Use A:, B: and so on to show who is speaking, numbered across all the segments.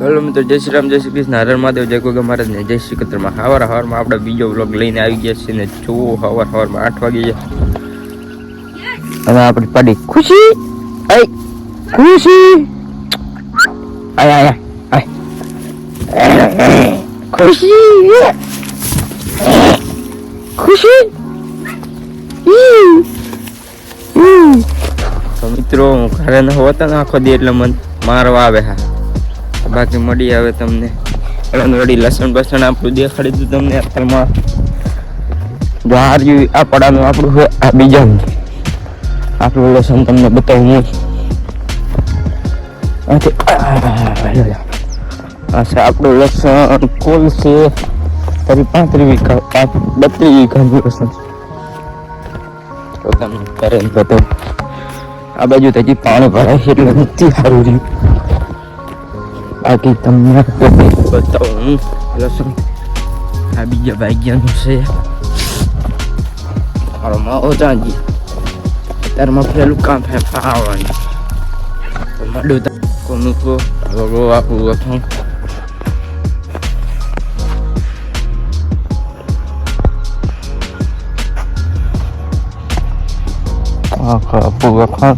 A: Hello મિત્રો, જય શ્રી રામ, જય શ્રી કૃષ્ણ, હર મહાદેવ, જય ગોગા મહારાજ ને જય શ્રી કૃષ્ણ. હવારમાં આપણે બીજો વ્લોગ લઈને આવી ગયા છીએ ને જો સવારમાં 8 વાગી ગયા અને આપણી પાડી ખુશી આય ખુશી આય આય આય ખુશી ખુશી તો મિત્રો ઘરે ન હોતા ને આખો દી એટલે મન મારવા આવે. હા બાકી મળી આવે તમને રેડી લસણ બસણ આપણું દેખાડી દીધું તમને. અત્યારમાં જો આ પડાનું આપણું હોય, આ બીજાનું આપણું લસણ તમને બતાવું હું. આ છે આપણું લસણ કોલ છે તારી 35 વીઘા 32 વીઘાનું લસણ તો તમને કરે બતાવું. આ બાજુ તો હજી પાણી ભરાય છે એટલે નથી સારું રહ્યું. બાકી તમને બતાવું લસણ આ બીજા ભાગ્યાનું છે. મારો માવો ચાંજી અત્યારમાં પેલું કામ થાય આવવાનું માડું મૂકો લોગો આપું લસણ આપું લસણ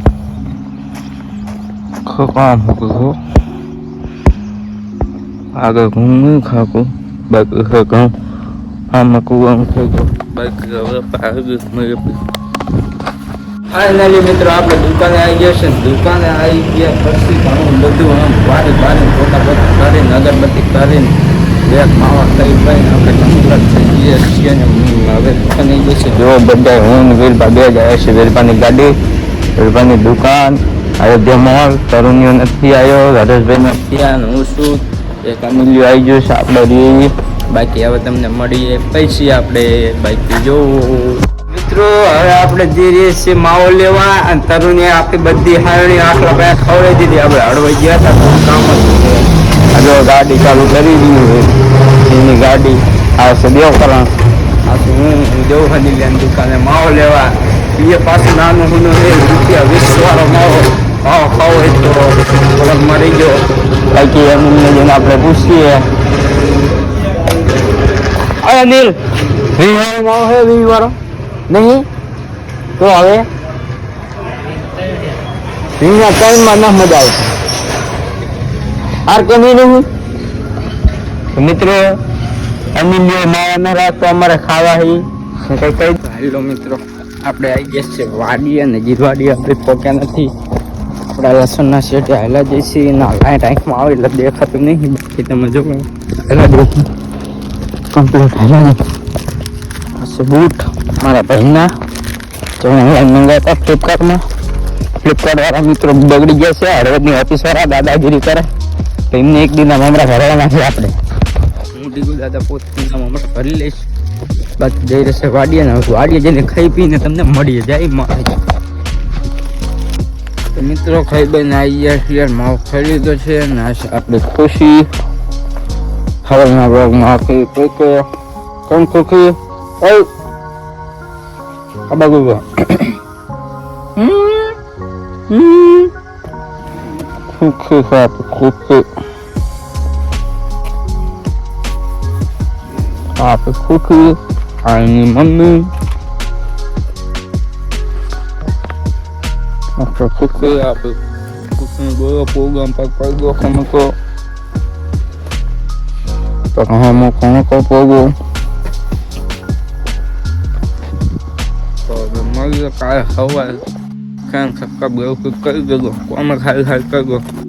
A: કામ મૂકું આગળ ઘૂમું ખાકું બાકી ખાકું આમાં કુવાનું થઈ ગયું. બાકી હવે ફાઇનલી મિત્રો આપણે દુકાને આવી ગયા છે. દુકાને આવી ગયા પછી ઘણું બધું આમ વારી ફોટા કરીને અગરબત્તી કરીને એક માવા કરી ભાઈને આપણે કમ્પ્લીટ થઈ જઈએ છીએ ને હવે દુકાને આવી જશે. જો બધા હું વીરભા બે જાય છે. વીરભાની ગાડી, વીરભાની દુકાન, અયોધ્યા મોલ. તરુણીઓ નથી આવ્યો, હરેશભાઈ નથી આવ્યા, હું શું એક અમૂલ્ય આવી ગયું છે આપણે રહી. બાકી હવે તમને મળીએ પૈસા આપણે બાકી જો મિત્રો હવે આપણે જે રહીએ છીએ માવો લેવા અને તરુણીએ આપણી બધી હારણી આખલા પાસે ખવડાવી દીધી. આપણે હળવાઈ ગયા હતા કામ હતું હજુ ગાડી ચાલુ કરી દીધી એની ગાડી આવશે દેવકરણ આવશે. હું દેવખાની લેન દુકાને માવો લેવા એ પાછું નાનું હુનું ₹20 વાળો માવો ખાવો હોય તો અલગ મરી ગયો. બાકી એમને જઈને આપણે પૂછીએ. અનિલ 20 વાળો માવો હે 20 વાળો નહીં તો હવે 20 ત્રણમાં ના મજા આવશે. આર કેમ નહીં મિત્રો અનિલ માવા ના રાત તો અમારે ખાવા કઈ હેલો મિત્રો આપણે આવી ગયા છે વાડી અને જીરવાડી આપણે પોક્યા નથી. આપણા લસણના શેઠે હાલા જઈશી ના ટાઈમમાં આવે એટલે દેખાતું નહીં. બાકી તમે જો હાલા દો કમ્પ્લીટ હાલા બૂટ મારા ભાઈના તો ઓનલાઈન મંગાવ્યા હતા ફ્લિપકાર્ટવાળા મિત્રો બગડી ગયા છે. હળવદની ઓફિસવાળા દાદાગીરી કરે તો એમને એક દિનના મમરા ભરવાના છે. આપણે હું ડીગુ દાદા પોતના મમરા ભરી લઈશ. બાકી જઈ રહેશે વાડીએ ને વાડીએ જઈને ખાઈ પીને તમને મળીએ જાય મારે. તો મિત્રો ખાઈ બઈને આવી ગયા માવો ખાઈ લીધો છે ને આપણે ખુશી હવાના બ્લોગમાં આખી કોણ ખુશી અબાગુ ખુશી સાહેબ ખુશી આપણે ખુશી આની મમ્મી આપણે ખુશી આપણે ખુશી ગયો પ્રોગ્રામ પર ગયો ખમકો તો હું ખમકો પોગો તો મળ્યો કાલે સવારે કામ ખપકા બહુ કરી ગયો કોમાં ખાઈ કરી ગયો.